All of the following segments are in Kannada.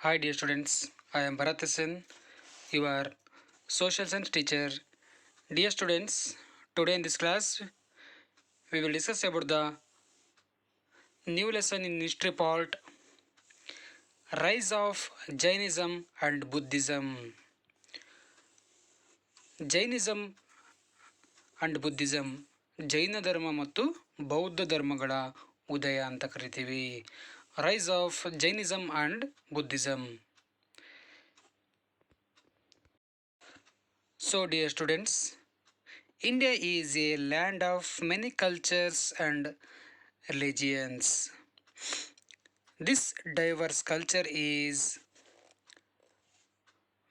Hi dear students, I am Bharat Sen, your social science teacher. Dear students, today in this class we will discuss about the new lesson in history part, rise of Jainism and Buddhism. Jainism and Buddhism ಜೈನ ಧರ್ಮ ಮತ್ತು ಬೌದ್ಧ ಧರ್ಮಗಳ ಉದಯ ಅಂತ ಕರಿತೀವಿ. Rise of Jainism and Buddhism. So dear students, India is a land of many cultures and religions. This diverse culture is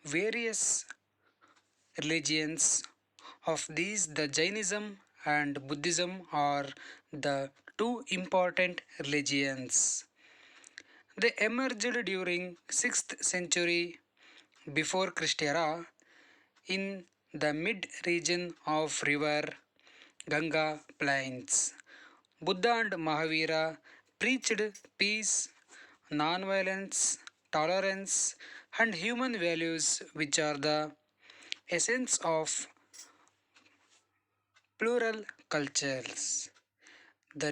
various religions. Of these, the Jainism and Buddhism are the two important religions. They emerged during 6th century before Christ era in the mid region of river Ganga plains. Buddha and Mahavira preached peace, non-violence, tolerance, and human values, which are the essence of plural cultures. The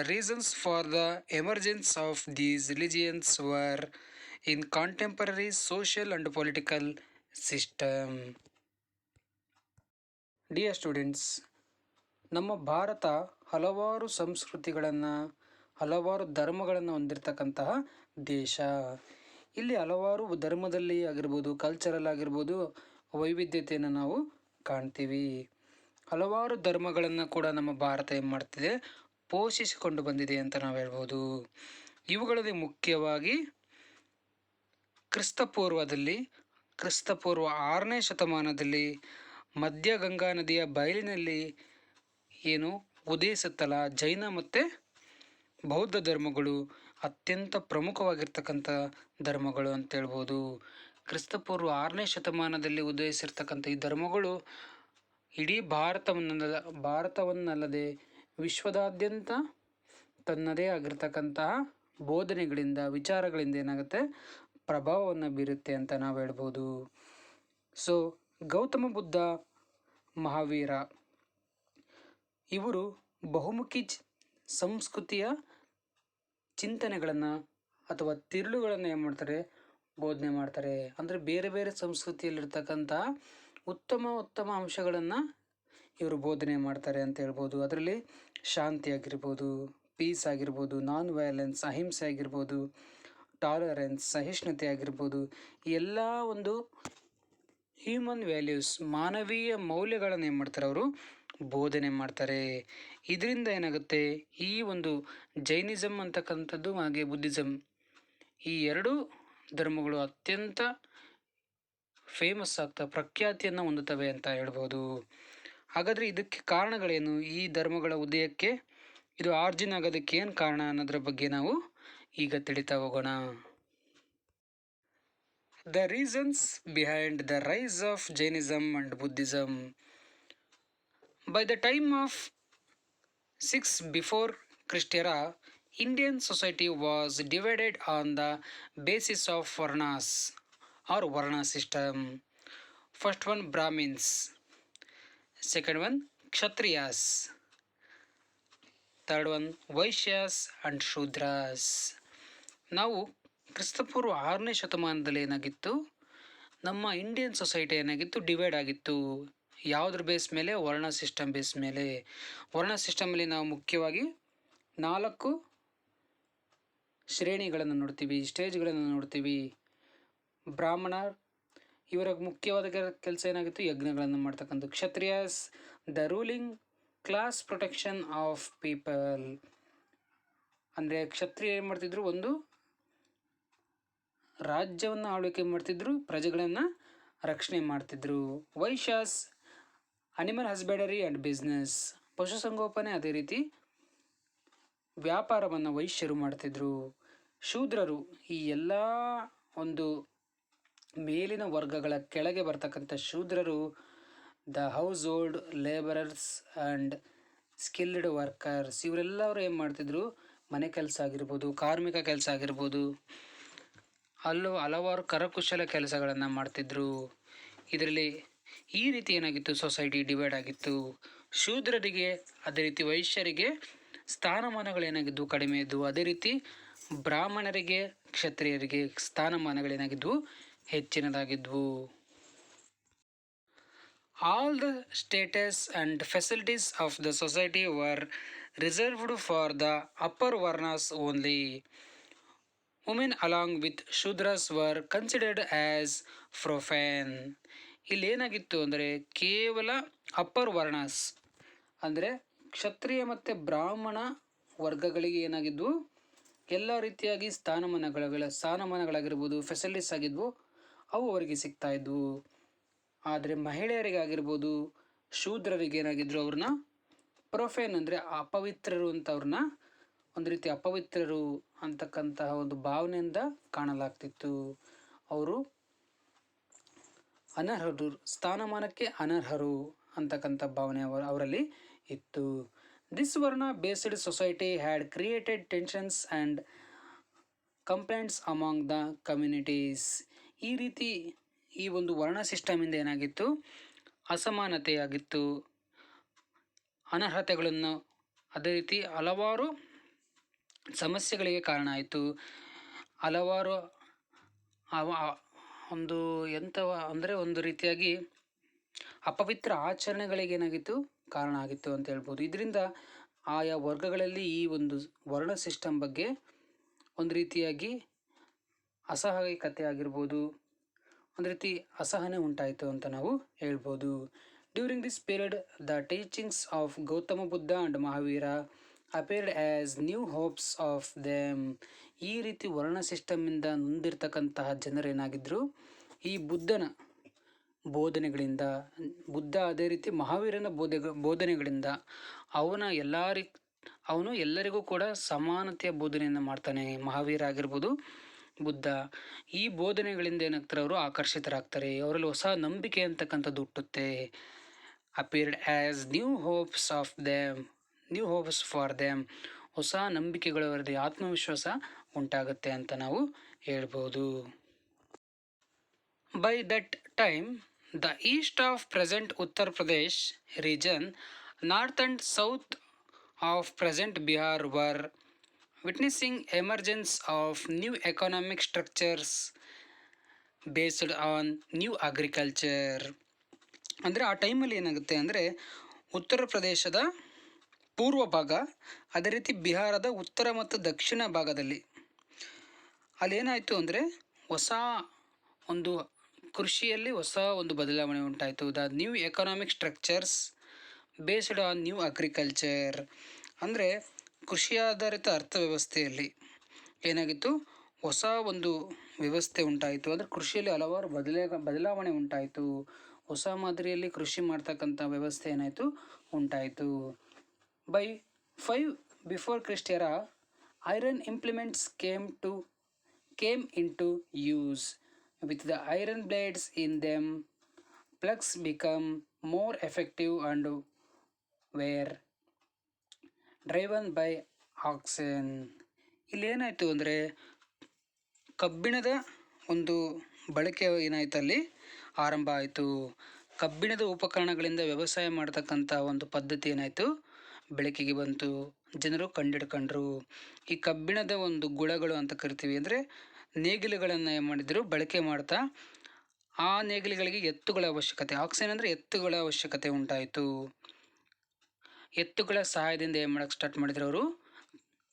reasons for the emergence of these religions were in contemporary social and political system. Dear students, ನಮ್ಮ ಭಾರತ ಹಲವಾರು ಸಂಸ್ಕೃತಿಗಳನ್ನು ಹಲವಾರು ಧರ್ಮಗಳನ್ನು ಹೊಂದಿರತಕ್ಕಂತಹ ದೇಶ. ಇಲ್ಲಿ ಹಲವಾರು ಧರ್ಮದಲ್ಲಿ ಆಗಿರ್ಬೋದು, ಕಲ್ಚರಲ್ ಆಗಿರ್ಬೋದು, ವೈವಿಧ್ಯತೆಯನ್ನು ನಾವು ಕಾಣ್ತೀವಿ. ಹಲವಾರು ಧರ್ಮಗಳನ್ನು ಕೂಡ ನಮ್ಮ ಭಾರತ ಏನು ಮಾಡ್ತಿದೆ, ಪೋಷಿಸಿಕೊಂಡು ಬಂದಿದೆ ಅಂತ ನಾವು ಹೇಳ್ಬೋದು. ಇವುಗಳಲ್ಲಿ ಮುಖ್ಯವಾಗಿ ಕ್ರಿಸ್ತಪೂರ್ವ 6ನೇ ಶತಮಾನದಲ್ಲಿ ಮಧ್ಯ ಗಂಗಾ ನದಿಯ ಬಯಲಿನಲ್ಲಿ ಏನು ಉದಯಿಸುತ್ತಲ್ಲ, ಜೈನ ಮತ್ತು ಬೌದ್ಧ ಧರ್ಮಗಳು ಅತ್ಯಂತ ಪ್ರಮುಖವಾಗಿರ್ತಕ್ಕಂಥ ಧರ್ಮಗಳು ಅಂತ ಹೇಳ್ಬೋದು. ಕ್ರಿಸ್ತಪೂರ್ವ 6ನೇ ಶತಮಾನದಲ್ಲಿ ಉದಯಿಸಿರ್ತಕ್ಕಂಥ ಈ ಧರ್ಮಗಳು ಇಡೀ ಭಾರತವನ್ನಲ್ಲದೆ ವಿಶ್ವದಾದ್ಯಂತ ತನ್ನದೇ ಆಗಿರ್ತಕ್ಕಂತಹ ಬೋಧನೆಗಳಿಂದ, ವಿಚಾರಗಳಿಂದ ಏನಾಗುತ್ತೆ, ಪ್ರಭಾವವನ್ನು ಬೀರುತ್ತೆ ಅಂತ ನಾವು ಹೇಳ್ಬೋದು. ಸೊ ಗೌತಮ ಬುದ್ಧ, ಮಹಾವೀರ ಇವರು ಬಹುಮುಖಿ ಸಂಸ್ಕೃತಿಯ ಚಿಂತನೆಗಳನ್ನು ಅಥವಾ ತಿರುಳುಗಳನ್ನು ಏನು ಮಾಡ್ತಾರೆ, ಬೋಧನೆ ಮಾಡ್ತಾರೆ. ಅಂದರೆ ಬೇರೆ ಬೇರೆ ಸಂಸ್ಕೃತಿಯಲ್ಲಿರ್ತಕ್ಕಂಥ ಉತ್ತಮ ಅಂಶಗಳನ್ನು ಇವರು ಬೋಧನೆ ಮಾಡ್ತಾರೆ ಅಂತ ಹೇಳ್ಬೋದು. ಅದರಲ್ಲಿ ಶಾಂತಿ ಆಗಿರ್ಬೋದು, ಪೀಸ್ ಆಗಿರ್ಬೋದು, ನಾನ್ ವೈಲೆನ್ಸ್, ಅಹಿಂಸೆ ಆಗಿರ್ಬೋದು, ಟಾಲರೆನ್ಸ್, ಸಹಿಷ್ಣುತೆ ಆಗಿರ್ಬೋದು, ಎಲ್ಲ ಒಂದು ಹ್ಯೂಮನ್ ವ್ಯಾಲ್ಯೂಸ್, ಮಾನವೀಯ ಮೌಲ್ಯಗಳನ್ನು ಏನು ಮಾಡ್ತಾರೆ, ಅವರು ಬೋಧನೆ ಮಾಡ್ತಾರೆ. ಇದರಿಂದ ಏನಾಗುತ್ತೆ, ಈ ಒಂದು ಜೈನಿಸಮ್ ಅಂತಕ್ಕಂಥದ್ದು ಹಾಗೆ ಬುದ್ಧಿಸಮ್ ಈ ಎರಡೂ ಧರ್ಮಗಳು ಅತ್ಯಂತ ಫೇಮಸ್ ಪ್ರಖ್ಯಾತಿಯನ್ನು ಹೊಂದುತ್ತವೆ ಅಂತ ಹೇಳ್ಬೋದು. ಹಾಗಾದರೆ ಇದಕ್ಕೆ ಕಾರಣಗಳೇನು, ಈ ಧರ್ಮಗಳ ಉದಯಕ್ಕೆ ಇದು ಆರ್ಜಿನ್ ಆಗೋದಕ್ಕೆ ಏನು ಕಾರಣ ಅನ್ನೋದ್ರ ಬಗ್ಗೆ ನಾವು ಈಗ ತಿಳಿತಾ ಹೋಗೋಣ. The reasons behind the rise of Jainism and Buddhism. By the time of 6 before Christ era, Indian society was divided on the basis of Varnas or Varna system. First one Brahmins, second one Kshatriyas, third one Vaishyas and Shudras. ನಾವು ಕ್ರಿಸ್ತಪೂರ್ವ 6ನೇ ಶತಮಾನದಲ್ಲಿ ಏನಾಗಿತ್ತು, ನಮ್ಮ ಇಂಡಿಯನ್ ಸೊಸೈಟಿ ಏನಾಗಿತ್ತು, ಡಿವೈಡ್ ಆಗಿತ್ತು. ಯಾವುದ್ರ ಬೇಸ್ ಮೇಲೆ, ವರ್ಣ ಸಿಸ್ಟಮ್ ಬೇಸ್ ಮೇಲೆ. ವರ್ಣ ಸಿಸ್ಟಮಲ್ಲಿ ನಾವು ಮುಖ್ಯವಾಗಿ 4 ಶ್ರೇಣಿಗಳನ್ನು ನೋಡ್ತೀವಿ, ಸ್ಟೇಜ್ಗಳನ್ನು ನೋಡ್ತೀವಿ. ಬ್ರಾಹ್ಮಣ, ಇವರ ಮುಖ್ಯವಾದ ಕೆಲಸ ಏನಾಗಿತ್ತು, ಯಜ್ಞಗಳನ್ನು ಮಾಡ್ತಕ್ಕಂಥ. Kshatriyas, the ruling class protection of people. ಅಂದರೆ ಕ್ಷತ್ರಿಯ ಏನು ಮಾಡ್ತಿದ್ರು, ಒಂದು ರಾಜ್ಯವನ್ನು ಆಳ್ವಿಕೆ ಮಾಡ್ತಿದ್ರು, ಪ್ರಜೆಗಳನ್ನು ರಕ್ಷಣೆ ಮಾಡ್ತಿದ್ರು. Vaishyas, animal husbandry and business, ಪಶುಸಂಗೋಪನೆ, ಅದೇ ರೀತಿ ವ್ಯಾಪಾರವನ್ನು ವೈಶ್ಯರು ಮಾಡ್ತಿದ್ರು. ಶೂದ್ರರು, ಈ ಎಲ್ಲ ಒಂದು ಮೇಲಿನ ವರ್ಗಗಳ ಕೆಳಗೆ ಬರ್ತಕ್ಕಂಥ ಶೂದ್ರರು, the household labourers and skilled workers, ಇವರೆಲ್ಲರೂ ಏನು ಮಾಡ್ತಿದ್ರು, ಮನೆ ಕೆಲಸ ಆಗಿರ್ಬೋದು, ಕಾರ್ಮಿಕ ಕೆಲಸ ಆಗಿರ್ಬೋದು, ಹಲವಾರು ಕರಕುಶಲ ಕೆಲಸಗಳನ್ನು ಮಾಡ್ತಿದ್ರು. ಇದರಲ್ಲಿ ಈ ರೀತಿ ಏನಾಗಿತ್ತು, ಸೊಸೈಟಿ ಡಿವೈಡ್ ಆಗಿತ್ತು. ಶೂದ್ರರಿಗೆ, ಅದೇ ರೀತಿ ವೈಶ್ಯರಿಗೆ ಸ್ಥಾನಮಾನಗಳೇನಾಗಿದ್ವು, ಕಡಿಮೆ ಇದ್ದವು. ಅದೇ ರೀತಿ ಬ್ರಾಹ್ಮಣರಿಗೆ, ಕ್ಷತ್ರಿಯರಿಗೆ ಸ್ಥಾನಮಾನಗಳೇನಾಗಿದ್ವು, ಹೆಚ್ಚಿನದಾಗಿದ್ವು. All the status and facilities of the society were reserved for the upper varnas only. Women along with Shudras were considered as profane. ಇಲ್ಲಿ ಏನಾಗಿತ್ತು ಅಂದರೆ ಕೇವಲ ಅಪ್ಪರ್ ವರ್ಣಾಸ್ ಅಂದರೆ ಕ್ಷತ್ರಿಯ ಮತ್ತು ಬ್ರಾಹ್ಮಣ ವರ್ಗಗಳಿಗೆ ಏನಾಗಿದ್ವು, ಎಲ್ಲ ರೀತಿಯಾಗಿ ಸ್ಥಾನಮಾನಗಳಾಗಿರ್ಬೋದು, ಫೆಸಿಲಿಟೀಸ್ ಆಗಿದ್ವು, ಅವು ಅವರಿಗೆ ಸಿಗ್ತಾ ಇದ್ವು. ಆದರೆ ಮಹಿಳೆಯರಿಗಾಗಿರ್ಬೋದು, ಶೂದ್ರರಿಗೆ ಏನಾಗಿದ್ರು, ಅವ್ರನ್ನ ಪ್ರೊಫೇನ್ ಅಂದರೆ ಅಪವಿತ್ರರು ಅಂತ, ಅವ್ರನ್ನ ಒಂದು ರೀತಿ ಅಪವಿತ್ರರು ಅಂತಕ್ಕಂತಹ ಒಂದು ಭಾವನೆಯಿಂದ ಕಾಣಲಾಗ್ತಿತ್ತು. ಅವರು ಅನರ್ಹರು, ಸ್ಥಾನಮಾನಕ್ಕೆ ಅನರ್ಹರು ಅಂತಕ್ಕಂಥ ಭಾವನೆ ಅವರಲ್ಲಿ ಇತ್ತು. ದಿಸ್ ವರ್ಣ based society had created tensions and complaints among the communities. ಈ ರೀತಿ ಈ ಒಂದು ವರ್ಣ ಸಿಸ್ಟಮಿಂದ ಏನಾಗಿತ್ತು, ಅಸಮಾನತೆಯಾಗಿತ್ತು, ಅನರ್ಹತೆಗಳನ್ನು, ಅದೇ ರೀತಿ ಹಲವಾರು ಸಮಸ್ಯೆಗಳಿಗೆ ಕಾರಣ ಆಯಿತು. ಹಲವಾರು ಒಂದು ಅಂದರೆ ಒಂದು ರೀತಿಯಾಗಿ ಅಪವಿತ್ರ ಆಚರಣೆಗಳಿಗೆ ಏನಾಗಿತ್ತು, ಕಾರಣ ಆಗಿತ್ತು ಅಂತ ಹೇಳ್ಬೋದು. ಇದರಿಂದ ಆಯಾ ವರ್ಗಗಳಲ್ಲಿ ಈ ಒಂದು ವರ್ಣ ಸಿಸ್ಟಮ್ ಬಗ್ಗೆ ಒಂದು ರೀತಿಯಾಗಿ ಅಸಹಾಯಕತೆ ಆಗಿರ್ಬೋದು, ಒಂದು ರೀತಿ ಅಸಹನೆ ಉಂಟಾಯಿತು ಅಂತ ನಾವು ಹೇಳ್ಬೋದು. During this period the teachings of Gautama Buddha and Mahavira appeared as new hopes of them. ಈ ರೀತಿ ವರ್ಣ ಸಿಸ್ಟಮಿಂದ ನೊಂದಿರ್ತಕ್ಕಂತಹ ಜನರೇನಾಗಿದ್ದರು, ಈ ಬುದ್ಧನ ಬೋಧನೆಗಳಿಂದ, ಬುದ್ಧ ಅದೇ ರೀತಿ ಮಹಾವೀರನ ಬೋಧನೆಗಳಿಂದ ಅವನು ಎಲ್ಲರಿಗೂ ಕೂಡ ಸಮಾನತೆಯ ಬೋಧನೆಯನ್ನು ಮಾಡ್ತಾನೆ. ಮಹಾವೀರ ಆಗಿರ್ಬೋದು, ಬುದ್ಧ, ಈ ಬೋಧನೆಗಳಿಂದ ಏನಾಗ್ತಾರೆ, ಅವರು ಆಕರ್ಷಿತರಾಗ್ತಾರೆ, ಅವರಲ್ಲಿ ಹೊಸ ನಂಬಿಕೆ ಅಂತಕ್ಕಂಥದ್ದು ಹುಟ್ಟುತ್ತೆ. Appeared as new hopes for them, ಹೊಸ ನಂಬಿಕೆಗಳು, ಅವರದ್ದು ಆತ್ಮವಿಶ್ವಾಸ ಉಂಟಾಗುತ್ತೆ ಅಂತ ನಾವು ಹೇಳ್ಬೋದು. By that time the east of present Uttar Pradesh region, north and south of present Bihar were witnessing emergence of new economic structures based on new agriculture. ಅಂದರೆ ಆ ಟೈಮಲ್ಲಿ ಏನಾಗುತ್ತೆ ಅಂದರೆ ಉತ್ತರ ಪ್ರದೇಶದ ಪೂರ್ವ ಭಾಗ, ಅದೇ ರೀತಿ ಬಿಹಾರದ ಉತ್ತರ ಮತ್ತು ದಕ್ಷಿಣ ಭಾಗದಲ್ಲಿ ಅಲ್ಲೇನಾಯಿತು ಅಂದರೆ ಹೊಸ ಒಂದು ಕೃಷಿಯಲ್ಲಿ ಹೊಸ ಒಂದು ಬದಲಾವಣೆ ಉಂಟಾಯಿತು. The new economic structures based on new agriculture ಅಂದರೆ ಕೃಷಿ ಆಧಾರಿತ ಅರ್ಥವ್ಯವಸ್ಥೆಯಲ್ಲಿ ಏನಾಗಿತ್ತು, ಹೊಸ ಒಂದು ವ್ಯವಸ್ಥೆ ಉಂಟಾಯಿತು. ಅಂದರೆ ಕೃಷಿಯಲ್ಲಿ ಹಲವಾರು ಬದಲಾವಣೆ ಉಂಟಾಯಿತು. ಹೊಸ ಮಾದರಿಯಲ್ಲಿ ಕೃಷಿ ಮಾಡ್ತಕ್ಕಂಥ ವ್ಯವಸ್ಥೆ ಏನಾಯಿತು, ಉಂಟಾಯಿತು. By 5 before Christ era, iron implements came into use. With the iron blades in them, ploughs become more effective and were driven by oxen. ಇಲ್ಲೇನಾಯಿತು ಅಂದರೆ ಕಬ್ಬಿಣದ ಒಂದು ಬಳಕೆ ಏನಾಯಿತು, ಅಲ್ಲಿ ಆರಂಭ ಆಯಿತು. ಕಬ್ಬಿಣದ ಉಪಕರಣಗಳಿಂದ ವ್ಯವಸಾಯ ಮಾಡ್ತಕ್ಕಂಥ ಒಂದು ಪದ್ಧತಿ ಏನಾಯಿತು, ಬೆಳಕಿಗೆ ಬಂತು, ಜನರು ಕಂಡಿಡ್ಕೊಂಡ್ರು. ಈ ಕಬ್ಬಿಣದ ಒಂದು ಗುಳಗಳು ಅಂತ ಕರಿತೀವಿ, ಅಂದರೆ ನೇಗಿಲುಗಳನ್ನು ಏನು ಮಾಡಿದ್ರು, ಬಳಕೆ ಮಾಡ್ತಾ ಆ ನೇಗಿಲುಗಳಿಗೆ ಎತ್ತುಗಳ ಅವಶ್ಯಕತೆ, ಆಕ್ಸಿಜನ್ ಅಂದರೆ ಎತ್ತುಗಳ ಅವಶ್ಯಕತೆ ಉಂಟಾಯಿತು. ಎತ್ತುಗಳ ಸಹಾಯದಿಂದ ಏನು ಮಾಡೋಕ್ಕೆ ಸ್ಟಾರ್ಟ್ ಮಾಡಿದ್ರು, ಅವರು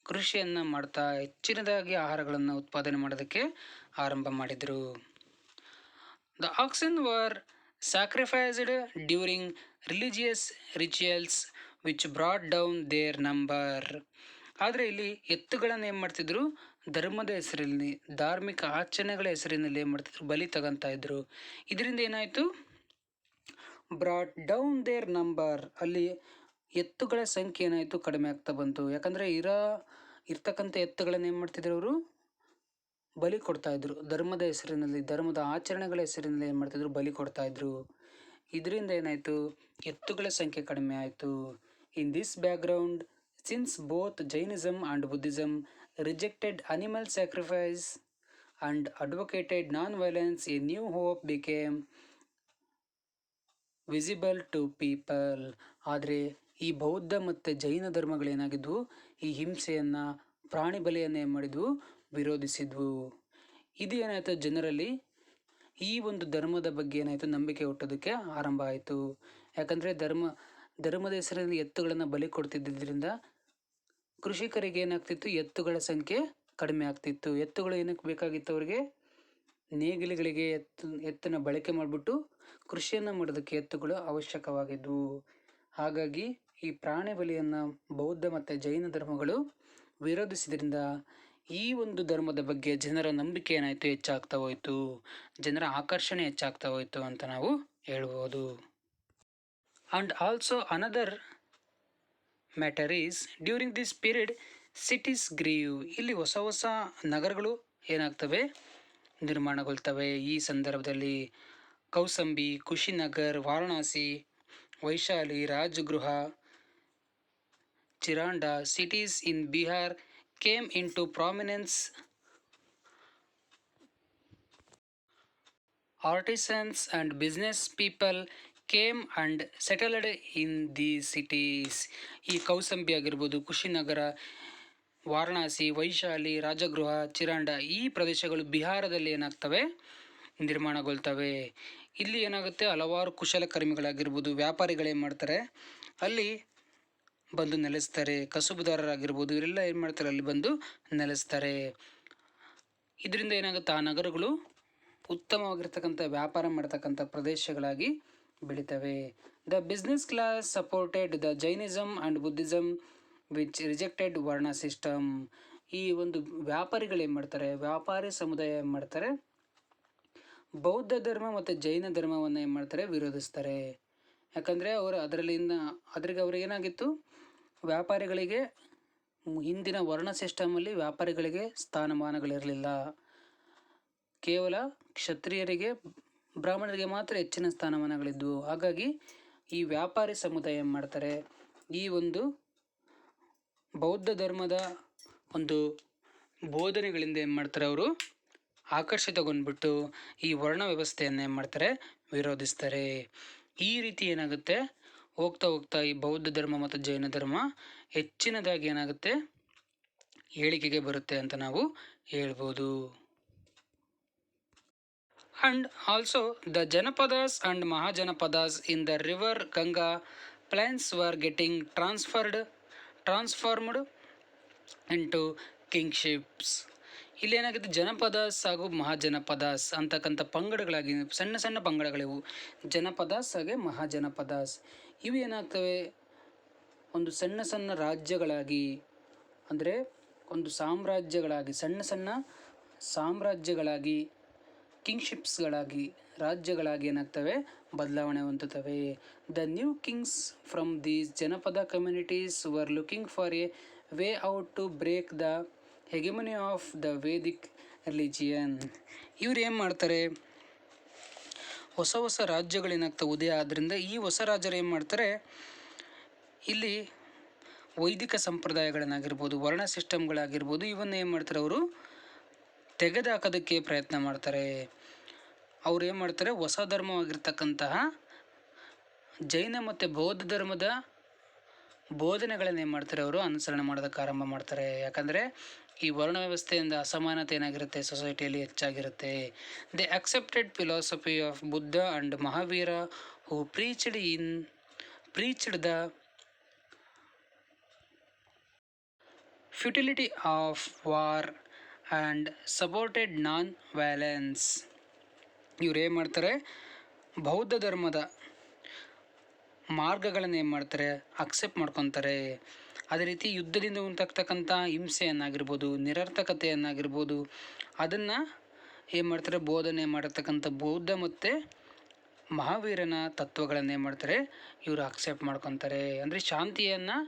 ಕೃಷಿಯನ್ನು ಮಾಡ್ತಾ ಹೆಚ್ಚಿನದಾಗಿ ಆಹಾರಗಳನ್ನು ಉತ್ಪಾದನೆ ಮಾಡೋದಕ್ಕೆ ಆರಂಭ ಮಾಡಿದರು. The oxen were sacrificed during religious rituals which brought down their number. ಆದರೆ ಇಲ್ಲಿ ಎತ್ತುಗಳನ್ನು ಏನು ಮಾಡ್ತಿದ್ರು, ಧರ್ಮದ ಹೆಸರಿನಲ್ಲಿ, ಧಾರ್ಮಿಕ ಆಚರಣೆಗಳ ಹೆಸರಿನಲ್ಲಿ ಏನು ಮಾಡ್ತಿದ್ರು, ಬಲಿ ತಗೊಂತ ಇದ್ರು. ಇದರಿಂದ ಏನಾಯಿತು, ಬ್ರಾಟ್ ಡೌನ್ ದೇರ್ ನಂಬರ್, ಅಲ್ಲಿ ಎತ್ತುಗಳ ಸಂಖ್ಯೆ ಏನಾಯಿತು, ಕಡಿಮೆ ಆಗ್ತಾ ಬಂತು. ಯಾಕಂದರೆ ಇರ್ತಕ್ಕಂಥ ಎತ್ತುಗಳನ್ನು ಏನು ಮಾಡ್ತಿದ್ರು, ಅವರು ಬಲಿ ಕೊಡ್ತಾಯಿದ್ರು. ಧರ್ಮದ ಹೆಸರಿನಲ್ಲಿ, ಧರ್ಮದ ಆಚರಣೆಗಳ ಹೆಸರಿನಲ್ಲಿ ಏನು ಮಾಡ್ತಿದ್ರು, ಬಲಿ ಕೊಡ್ತಾಯಿದ್ರು. ಇದರಿಂದ ಏನಾಯಿತು, ಎತ್ತುಗಳ ಸಂಖ್ಯೆ ಕಡಿಮೆ ಆಯಿತು. In this background Since both Jainism and Buddhism rejected animal sacrifice and advocated non-violence, a new hope became visible to people. ಆದರೆ ಈ ಬೌದ್ಧ ಮತ್ತು ಜೈನ ಧರ್ಮಗಳೇನಾಗಿದ್ವು, ಈ ಹಿಂಸೆಯನ್ನು, ಪ್ರಾಣಿ ಬಲಿಯನ್ನು ಏನು ಮಾಡಿದ್ವು, ವಿರೋಧಿಸಿದ್ವು. ಇದು ಏನಾಯಿತು, ಜನರಲ್ಲಿ ಈ ಒಂದು ಧರ್ಮದ ಬಗ್ಗೆ ಏನಾಯಿತು, ನಂಬಿಕೆ ಹುಟ್ಟೋದಕ್ಕೆ ಆರಂಭ ಆಯಿತು. ಯಾಕಂದರೆ ಧರ್ಮದ ಹೆಸರಲ್ಲಿ ಎತ್ತುಗಳನ್ನು ಬಲಿ ಕೊಡ್ತಿದ್ದರಿಂದ ಕೃಷಿಕರಿಗೆ ಏನಾಗ್ತಿತ್ತು, ಎತ್ತುಗಳ ಸಂಖ್ಯೆ ಕಡಿಮೆ ಆಗ್ತಿತ್ತು. ಎತ್ತುಗಳು ಏನಕ್ಕೆ ಬೇಕಾಗಿತ್ತು ಅವರಿಗೆ, ನೇಗಿಲುಗಳಿಗೆ ಎತ್ತನ್ನು ಬಳಕೆ ಮಾಡಿಬಿಟ್ಟು ಕೃಷಿಯನ್ನು ಮಾಡೋದಕ್ಕೆ ಎತ್ತುಗಳು ಅವಶ್ಯಕವಾಗಿದ್ವು. ಹಾಗಾಗಿ ಈ ಪ್ರಾಣಿ ಬಲಿಯನ್ನು ಬೌದ್ಧ ಮತ್ತು ಜೈನ ಧರ್ಮಗಳು ವಿರೋಧಿಸಿದ್ರಿಂದ ಈ ಒಂದು ಧರ್ಮದ ಬಗ್ಗೆ ಜನರ ನಂಬಿಕೆ ಏನಾಯಿತು, ಹೆಚ್ಚಾಗ್ತಾ ಹೋಯಿತು, ಜನರ ಆಕರ್ಷಣೆ ಹೆಚ್ಚಾಗ್ತಾ ಹೋಯಿತು ಅಂತ ನಾವು ಹೇಳ್ಬೋದು. And also another matter is during this period cities grew. ಇಲ್ಲಿ ಹೊಸ ಹೊಸ ನಗರಗಳು ಏನಾಗ್ತವೆ, ನಿರ್ಮಾಣಗೊಳ್ತವೆ. ಈ ಸಂದರ್ಭದಲ್ಲಿ ಕೌಸಂಬಿ, Kushinagar, Varanasi, Vaishali, Rajgriha, ಚಿರಾಂಡ cities in Bihar came into prominence. Artisans and business people came and settled in these cities. ಈ ಕೌಸಂಬಿ ಆಗಿರ್ಬೋದು, ಕುಶಿನಗರ, ವಾರಣಾಸಿ, ವೈಶಾಲಿ, ರಾಜಗೃಹ, ಚಿರಾಂಡ ಈ ಪ್ರದೇಶಗಳು ಬಿಹಾರದಲ್ಲಿ ಏನಾಗ್ತವೆ, ನಿರ್ಮಾಣಗೊಳ್ತವೆ. ಇಲ್ಲಿ ಏನಾಗುತ್ತೆ, ಹಲವಾರು ಕುಶಲಕರ್ಮಿಗಳಾಗಿರ್ಬೋದು, ವ್ಯಾಪಾರಿಗಳೇನು ಮಾಡ್ತಾರೆ, ಅಲ್ಲಿ ಬಂದು ನೆಲೆಸ್ತಾರೆ. ಕಸುಬುದಾರರಾಗಿರ್ಬೋದು, ಇವರೆಲ್ಲ ಏನು ಮಾಡ್ತಾರೆ, ಅಲ್ಲಿ ಬಂದು ನೆಲೆಸ್ತಾರೆ. ಇದರಿಂದ ಏನಾಗುತ್ತೆ, ಆ ನಗರಗಳು ಉತ್ತಮವಾಗಿರ್ತಕ್ಕಂಥ ವ್ಯಾಪಾರ ಮಾಡ್ತಕ್ಕಂಥ ಪ್ರದೇಶಗಳಾಗಿ ಬೆಳಿತವೆ. The business class supported the Jainism and Buddhism which rejected ವರ್ಣ ಸಿಸ್ಟಮ್. ಈ ಒಂದು ವ್ಯಾಪಾರಿಗಳೇನು ಮಾಡ್ತಾರೆ, ವ್ಯಾಪಾರಿ ಸಮುದಾಯ ಏನು ಮಾಡ್ತಾರೆ, ಬೌದ್ಧ ಧರ್ಮ ಮತ್ತು ಜೈನ ಧರ್ಮವನ್ನು ಏನು ಮಾಡ್ತಾರೆ, ವಿರೋಧಿಸ್ತಾರೆ. ಯಾಕಂದರೆ ಅದರಿಗೆ ಅವ್ರಿಗೆ ಏನಾಗಿತ್ತು, ವ್ಯಾಪಾರಿಗಳಿಗೆ ಹಿಂದಿನ ವರ್ಣ ಸಿಸ್ಟಮಲ್ಲಿ ವ್ಯಾಪಾರಿಗಳಿಗೆ ಸ್ಥಾನಮಾನಗಳಿರಲಿಲ್ಲ. ಕೇವಲ ಕ್ಷತ್ರಿಯರಿಗೆ, ಬ್ರಾಹ್ಮಣರಿಗೆ ಮಾತ್ರ ಹೆಚ್ಚಿನ ಸ್ಥಾನಮಾನಗಳಿದ್ವು. ಹಾಗಾಗಿ ಈ ವ್ಯಾಪಾರಿ ಸಮುದಾಯ ಏನು ಮಾಡ್ತಾರೆ, ಈ ಒಂದು ಬೌದ್ಧ ಧರ್ಮದ ಒಂದು ಬೋಧನೆಗಳಿಂದ ಏನು ಮಾಡ್ತಾರೆ, ಅವರು ಆಕರ್ಷಿತಗೊಂಡ್ಬಿಟ್ಟು ಈ ವರ್ಣ ವ್ಯವಸ್ಥೆಯನ್ನು ಏನು ಮಾಡ್ತಾರೆ, ವಿರೋಧಿಸ್ತಾರೆ. ಈ ರೀತಿ ಏನಾಗುತ್ತೆ, ಹೋಗ್ತಾ ಹೋಗ್ತಾ ಈ ಬೌದ್ಧ ಧರ್ಮ ಮತ್ತು ಜೈನ ಧರ್ಮ ಹೆಚ್ಚಿನದಾಗಿ ಏನಾಗುತ್ತೆ, ಏಳಿಗೆಗೆ ಬರುತ್ತೆ ಅಂತ ನಾವು ಹೇಳ್ಬೋದು. And also the Janapadas and Mahajanapadas in the river Ganga plains were getting transformed into kingships. ಇಲ್ಲಿ ಏನಾಗುತ್ತೆ, ಜನಪದಾಸ್ ಹಾಗೂ ಮಹಾಜನಪದಾಸ್ ಅಂತಕ್ಕಂಥ ಪಂಗಡಗಳಾಗಿ ಸಣ್ಣ ಸಣ್ಣ ಪಂಗಡಗಳಿವು. ಜನಪದಾಸ್ ಹಾಗೆ ಮಹಾಜನಪದಾಸ್ ಇವು ಏನಾಗ್ತವೆ, ಒಂದು ಸಣ್ಣ ಸಣ್ಣ ರಾಜ್ಯಗಳಾಗಿ, ಅಂದರೆ ಒಂದು ಸಾಮ್ರಾಜ್ಯಗಳಾಗಿ, ಸಣ್ಣ ಸಣ್ಣ ಸಾಮ್ರಾಜ್ಯಗಳಾಗಿ, ಕಿಂಗ್ಶಿಪ್ಸ್ಗಳಾಗಿ, ರಾಜ್ಯಗಳಾಗಿ ಏನಾಗ್ತವೆ, ಬದಲಾವಣೆ ಹೊಂದುತ್ತವೆ. The new kings from these Janapada communities were looking for a way out to break the hegemony of the Vedic religion. ಇವ್ರು ಏನು ಮಾಡ್ತಾರೆ, ಹೊಸ ಹೊಸ ರಾಜ್ಯಗಳೇನಾಗ್ತವೆ ಉದಯ ಆದ್ದರಿಂದ ಈ ಹೊಸ ರಾಜರು ಏನು ಮಾಡ್ತಾರೆ, ಇಲ್ಲಿ ವೈದಿಕ ಸಂಪ್ರದಾಯಗಳನ್ನಾಗಿರ್ಬೋದು, ವರ್ಣ ಸಿಸ್ಟಮ್ಗಳಾಗಿರ್ಬೋದು, ಇವನ್ನ ಏನು ಮಾಡ್ತಾರೆ, ಅವರು ತೆಗೆದುಹಾಕೋದಕ್ಕೆ ಪ್ರಯತ್ನ ಮಾಡ್ತಾರೆ. ಅವ್ರು ಏನು ಮಾಡ್ತಾರೆ, ಹೊಸ ಧರ್ಮವಾಗಿರ್ತಕ್ಕಂತಹ ಜೈನ ಮತ್ತು ಬೌದ್ಧ ಧರ್ಮದ ಬೋಧನೆಗಳನ್ನು ಏನು ಮಾಡ್ತಾರೆ, ಅವರು ಅನುಸರಣೆ ಮಾಡೋದಕ್ಕೆ ಆರಂಭ ಮಾಡ್ತಾರೆ. ಯಾಕಂದರೆ ಈ ವರ್ಣ ವ್ಯವಸ್ಥೆಯಿಂದ ಅಸಮಾನತೆ ಏನಾಗಿರುತ್ತೆ, ಸೊಸೈಟಿಯಲ್ಲಿ ಹೆಚ್ಚಾಗಿರುತ್ತೆ. They accepted philosophy of Buddha and Mahavira who preached the futility of war and supported non violence. ಇವ್ರು ಏನು ಮಾಡ್ತಾರೆ, ಬೌದ್ಧ ಧರ್ಮದ ಮಾರ್ಗಗಳನ್ನು ಏನು ಮಾಡ್ತಾರೆ, ಅಕ್ಸೆಪ್ಟ್ ಮಾಡ್ಕೊತಾರೆ. ಅದೇ ರೀತಿ ಯುದ್ಧದಿಂದ ಉಂಟಾಗ್ತಕ್ಕಂಥ ಹಿಂಸೆಯನ್ನಾಗಿರ್ಬೋದು, ನಿರರ್ಥಕತೆಯನ್ನಾಗಿರ್ಬೋದು, ಅದನ್ನು ಏನು ಮಾಡ್ತಾರೆ, ಬೋಧನೆ ಮಾಡಿರ್ತಕ್ಕಂಥ ಬೌದ್ಧ ಮತ್ತು ಮಹಾವೀರನ ತತ್ವಗಳನ್ನು ಏನು ಮಾಡ್ತಾರೆ, ಇವರು ಅಕ್ಸೆಪ್ಟ್ ಮಾಡ್ಕೊತಾರೆ. ಅಂದರೆ ಶಾಂತಿಯನ್ನು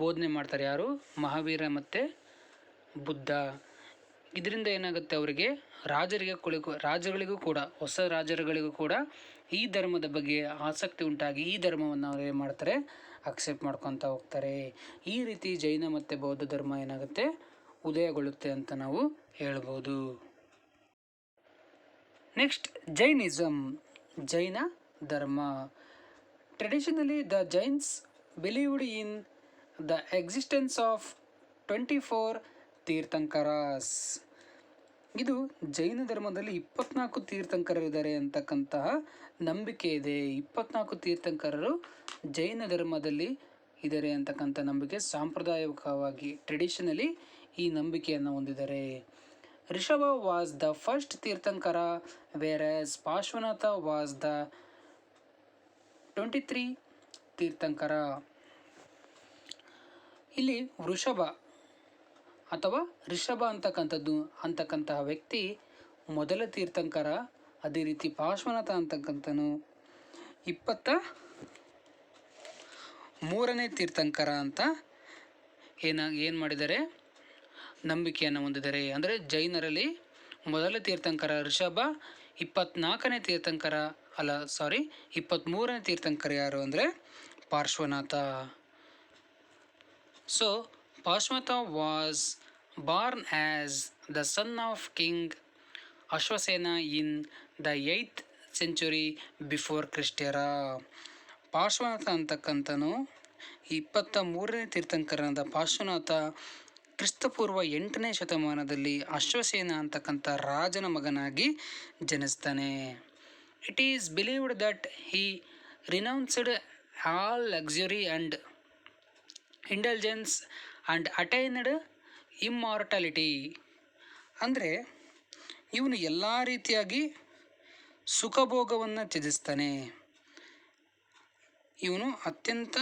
ಬೋಧನೆ ಮಾಡ್ತಾರೆ ಯಾರು, ಮಹಾವೀರ ಮತ್ತು ಬುದ್ಧ. ಇದರಿಂದ ಏನಾಗುತ್ತೆ, ಅವರಿಗೆ ರಾಜಗಳಿಗೂ ಕೂಡ, ಹೊಸ ರಾಜರುಗಳಿಗೂ ಕೂಡ ಈ ಧರ್ಮದ ಬಗ್ಗೆ ಆಸಕ್ತಿ ಉಂಟಾಗಿ ಈ ಧರ್ಮವನ್ನು ಅವರು ಏನು ಮಾಡ್ತಾರೆ, ಅಕ್ಸೆಪ್ಟ್ ಮಾಡ್ಕೊತ ಹೋಗ್ತಾರೆ. ಈ ರೀತಿ ಜೈನ ಮತ್ತು ಬೌದ್ಧ ಧರ್ಮ ಏನಾಗುತ್ತೆ, ಉದಯಗೊಳ್ಳುತ್ತೆ ಅಂತ ನಾವು ಹೇಳ್ಬೋದು. ನೆಕ್ಸ್ಟ್ ಜೈನಿಸಮ್, ಜೈನ ಧರ್ಮ. Traditionally the Jains believed in the existence of 24 Tirthankaras. ಇದು ಜೈನ ಧರ್ಮದಲ್ಲಿ 24 ತೀರ್ಥಂಕರರಿದ್ದಾರೆ ಅಂತಕ್ಕಂತಹ ನಂಬಿಕೆ ಇದೆ. 24 ತೀರ್ಥಂಕರರು ಜೈನ ಧರ್ಮದಲ್ಲಿ ಇದ್ದಾರೆ ಅಂತಕ್ಕಂಥ ನಂಬಿಕೆ ಸಾಂಪ್ರದಾಯಿಕವಾಗಿ ಟ್ರೆಡಿಷನಲಿ ಈ ನಂಬಿಕೆಯನ್ನು ಹೊಂದಿದ್ದಾರೆ. Rishabha was the first Tirthankara, whereas Parshvanatha was the 23 Tirthankara. ಇಲ್ಲಿ ವೃಷಭ ಅಥವಾ ರಿಷಭ ಅಂತಕ್ಕಂತಹ ವ್ಯಕ್ತಿ ಮೊದಲ ತೀರ್ಥಂಕರ. ಅದೇ ರೀತಿ ಪಾರ್ಶ್ವನಾಥ ಅಂತಕ್ಕಂಥನು 23ನೇ ತೀರ್ಥಂಕರ ಅಂತ ಏನು ಮಾಡಿದ್ದಾರೆ, ನಂಬಿಕೆಯನ್ನು ಹೊಂದಿದ್ದಾರೆ. ಅಂದರೆ ಜೈನರಲ್ಲಿ ಮೊದಲ ತೀರ್ಥಂಕರ ರಿಷಭ, 24ನೇ ತೀರ್ಥಂಕರ 23ನೇ ತೀರ್ಥಂಕರ ಯಾರು ಅಂದರೆ Parshvanath. So Parshvanath was born as the son of King Ashwasena in the 8th century before Christ era. Parshvanatha ಅಂತಕ್ಕಂಥನು 23ನೇ ತೀರ್ಥಂಕರನಾದ ಪಾರ್ಶ್ವನಾಥ ಕ್ರಿಸ್ತಪೂರ್ವ 8ನೇ ಶತಮಾನದಲ್ಲಿ ಅಶ್ವಸೇನ ಅಂತಕ್ಕಂಥ ರಾಜನ ಮಗನಾಗಿ ಜನಿಸ್ತಾನೆ. It is believed that he renounced all luxury and intelligence and attained immortality. ಅಂದರೆ ಇವನು ಎಲ್ಲ ರೀತಿಯಾಗಿ ಸುಖಭೋಗವನ್ನು ತ್ಯಜಿಸ್ತಾನೆ. ಇವನು ಅತ್ಯಂತ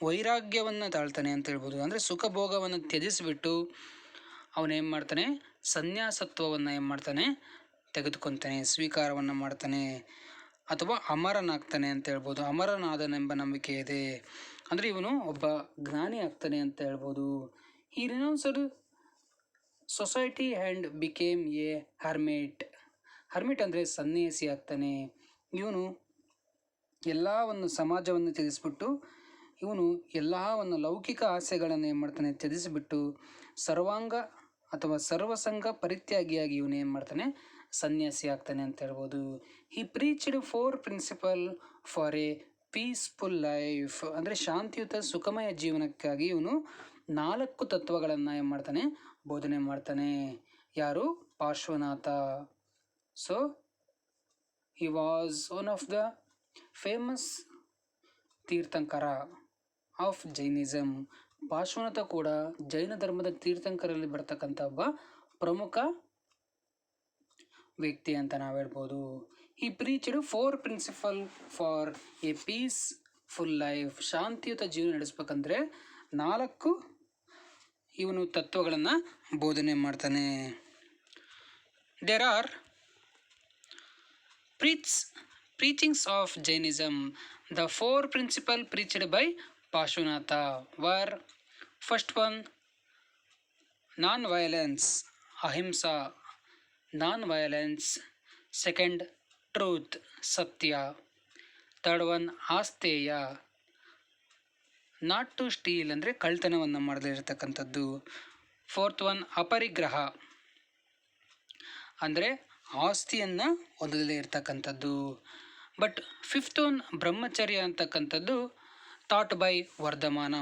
ವೈರಾಗ್ಯವನ್ನು ತಾಳ್ತಾನೆ ಅಂತ ಹೇಳ್ಬೋದು. ಅಂದರೆ ಸುಖಭೋಗವನ್ನು ತ್ಯಜಿಸಿಬಿಟ್ಟು ಅವನೇನು ಮಾಡ್ತಾನೆ, ಸನ್ಯಾಸತ್ವವನ್ನು ಏನು ಮಾಡ್ತಾನೆ, ತೆಗೆದುಕೊತಾನೆ, ಸ್ವೀಕಾರವನ್ನು ಮಾಡ್ತಾನೆ, ಅಥವಾ ಅಮರನಾಗ್ತಾನೆ ಅಂತ ಹೇಳ್ಬೋದು. ಅಮರನಾದನೆಂಬ ನಂಬಿಕೆ ಇದೆ. ಅಂದರೆ ಇವನು ಒಬ್ಬ ಜ್ಞಾನಿ ಆಗ್ತಾನೆ ಅಂತ ಹೇಳ್ಬೋದು. ಈ renounced society and became a hermit. Hermit ಅಂದರೆ ಸನ್ಯಾಸಿ ಆಗ್ತಾನೆ. ಇವನು ಎಲ್ಲವನ್ನು ಸಮಾಜವನ್ನು ತ್ಯಜಿಸ್ಬಿಟ್ಟು ಇವನು ಎಲ್ಲವನ್ನು ಲೌಕಿಕ ಆಸೆಗಳನ್ನು ಏನು ಮಾಡ್ತಾನೆ, ತ್ಯಜಿಸಿಬಿಟ್ಟು ಸರ್ವಾಂಗ ಅಥವಾ ಸರ್ವಸಂಗ ಪರಿತ್ಯಾಗಿಯಾಗಿ ಇವನು ಏನು ಮಾಡ್ತಾನೆ, ಸನ್ಯಾಸಿ ಆಗ್ತಾನೆ ಅಂತ ಹೇಳ್ಬೋದು. He preached 4 principle for a peaceful life. ಅಂದರೆ ಶಾಂತಿಯುತ ಸುಖಮಯ ಜೀವನಕ್ಕಾಗಿ ಇವನು 4 ತತ್ವಗಳನ್ನು ಏನು ಮಾಡ್ತಾನೆ, ಬೋಧನೆ ಮಾಡ್ತಾನೆ. ಯಾರು? Parshvanath. So he was one of the famous ತೀರ್ಥಂಕರ ಆಫ್ ಜೈನಿಸಮ್. ಪಾರ್ಶ್ವನಾಥ ಕೂಡ ಜೈನ ಧರ್ಮದ ತೀರ್ಥಂಕರಲ್ಲಿ ಬರ್ತಕ್ಕಂಥ ಒಬ್ಬ ಪ್ರಮುಖ ವ್ಯಕ್ತಿ ಅಂತ ನಾವು ಹೇಳ್ಬೋದು. ಈ preached 4 principle for a peaceful life. ಶಾಂತಿಯುತ ಜೀವನ ನಡೆಸ್ಬೇಕಂದ್ರೆ 4 ಇವನು ತತ್ವಗಳನ್ನು ಬೋಧನೆ ಮಾಡ್ತಾನೆ. There are preachings of Jainism. The 4 principles preached by Parshvanatha were: first one, non-violence, ahimsa, non-violence. Second, truth, satya. Third one, asteya, not to steal, ಅಂದರೆ ಕಳ್ತನವನ್ನು ಮಾಡದೇ ಇರತಕ್ಕಂಥದ್ದು. ಫೋರ್ತ್ ಒನ್, ಅಪರಿಗ್ರಹ, ಅಂದರೆ ಆಸ್ತಿಯನ್ನು ಹೊಂದದೇ ಇರತಕ್ಕಂಥದ್ದು. ಬಟ್ ಫಿಫ್ತ್ ಒನ್, ಬ್ರಹ್ಮಚರ್ಯ ಅಂತಕ್ಕಂಥದ್ದು ಥಾಟ್ ಬೈ ವರ್ಧಮಾನ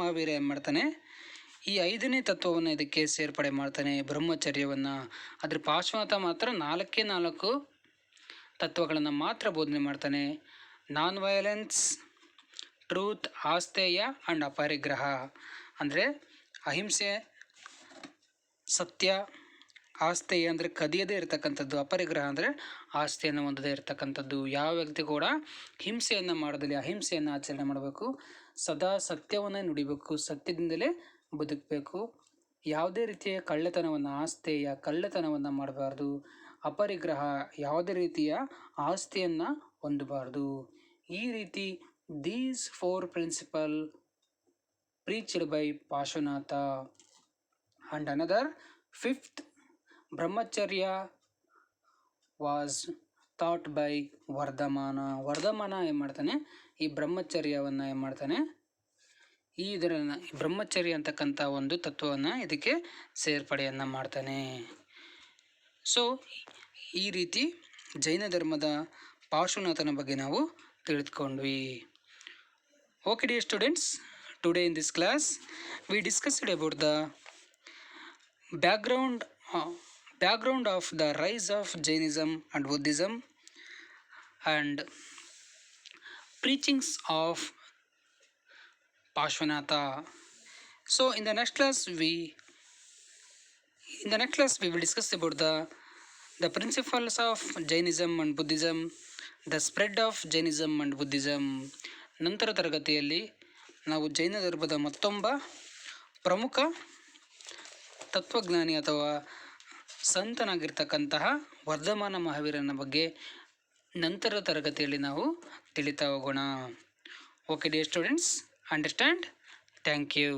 ಮಹಾವೀರ ಏನು ಮಾಡ್ತಾನೆ, ಈ 5ನೇ ತತ್ವವನ್ನು ಇದಕ್ಕೆ ಸೇರ್ಪಡೆ ಮಾಡ್ತಾನೆ, ಬ್ರಹ್ಮಚರ್ಯವನ್ನು. ಆದರೆ ಪಾರ್ಶ್ವನಾಥ ಮಾತ್ರ 4 ತತ್ವಗಳನ್ನು ಮಾತ್ರ ಬೋಧನೆ ಮಾಡ್ತಾನೆ. ನಾನ್ ವಯಲೆನ್ಸ್, ಟ್ರೂತ್, ಆಸ್ತೇಯ ಆ್ಯಂಡ್ ಅಪರಿಗ್ರಹ. ಅಂದರೆ ಅಹಿಂಸೆ, ಸತ್ಯ, ಆಸ್ತೇಯ ಅಂದರೆ ಕದಿಯದೇ ಇರತಕ್ಕಂಥದ್ದು, ಅಪರಿಗ್ರಹ ಅಂದರೆ ಆಸ್ತಿಯನ್ನು ಹೊಂದದೇ ಇರತಕ್ಕಂಥದ್ದು. ಯಾವ ವ್ಯಕ್ತಿ ಕೂಡ ಹಿಂಸೆಯನ್ನು ಮಾಡೋದಿಲ್ಲ, ಅಹಿಂಸೆಯನ್ನು ಆಚರಣೆ ಮಾಡಬೇಕು, ಸದಾ ಸತ್ಯವನ್ನೇ ನುಡಿಬೇಕು, ಸತ್ಯದಿಂದಲೇ ಬದುಕಬೇಕು. ಯಾವುದೇ ರೀತಿಯ ಆಸ್ತೇಯ ಕಳ್ಳತನವನ್ನು ಮಾಡಬಾರ್ದು. ಅಪರಿಗ್ರಹ, ಯಾವುದೇ ರೀತಿಯ ಆಸ್ತಿಯನ್ನು ಹೊಂದಬಾರ್ದು. ಈ ರೀತಿ these 4 principles preached by Parshvanatha. And another fifth brahmacharya was taught by Vardhamana. Vardhamana ಏನು ಮಾಡ್ತಾನೆ, ಈ ಬ್ರಹ್ಮಚರ್ಯವನ್ನು ಏನು ಮಾಡ್ತಾನೆ, ಈ ಬ್ರಹ್ಮಚರ್ಯ ಅಂತಕ್ಕಂಥ ಒಂದು ತತ್ವವನ್ನು ಇದಕ್ಕೆ ಸೇರ್ಪಡೆಯನ್ನು ಮಾಡ್ತಾನೆ. ಸೊ ಈ ರೀತಿ ಜೈನ ಧರ್ಮದ ಪಾರ್ಶ್ವನಾಥನ ಬಗ್ಗೆ ನಾವು ತಿಳಿದುಕೊಂಡ್ವಿ. Okay dear students, today in this class we discussed about the background of the rise of Jainism and Buddhism and preachings of Parshvanatha. So in the next class we will discuss about the principles of Jainism and Buddhism, the spread of Jainism and Buddhism. ನಂತರ ತರಗತಿಯಲ್ಲಿ ನಾವು ಜೈನ ಧರ್ಮದ ಮತ್ತೊಬ್ಬ ಪ್ರಮುಖ ತತ್ವಜ್ಞಾನಿ ಅಥವಾ ಸಂತನಾಗಿರ್ತಕ್ಕಂತಹ ವರ್ಧಮಾನ ಮಹಾವೀರನ ಬಗ್ಗೆ ನಂತರ ತರಗತಿಯಲ್ಲಿ ನಾವು ತಿಳಿತಾ ಹೋಗೋಣ. Okay dear students, understand? Thank you.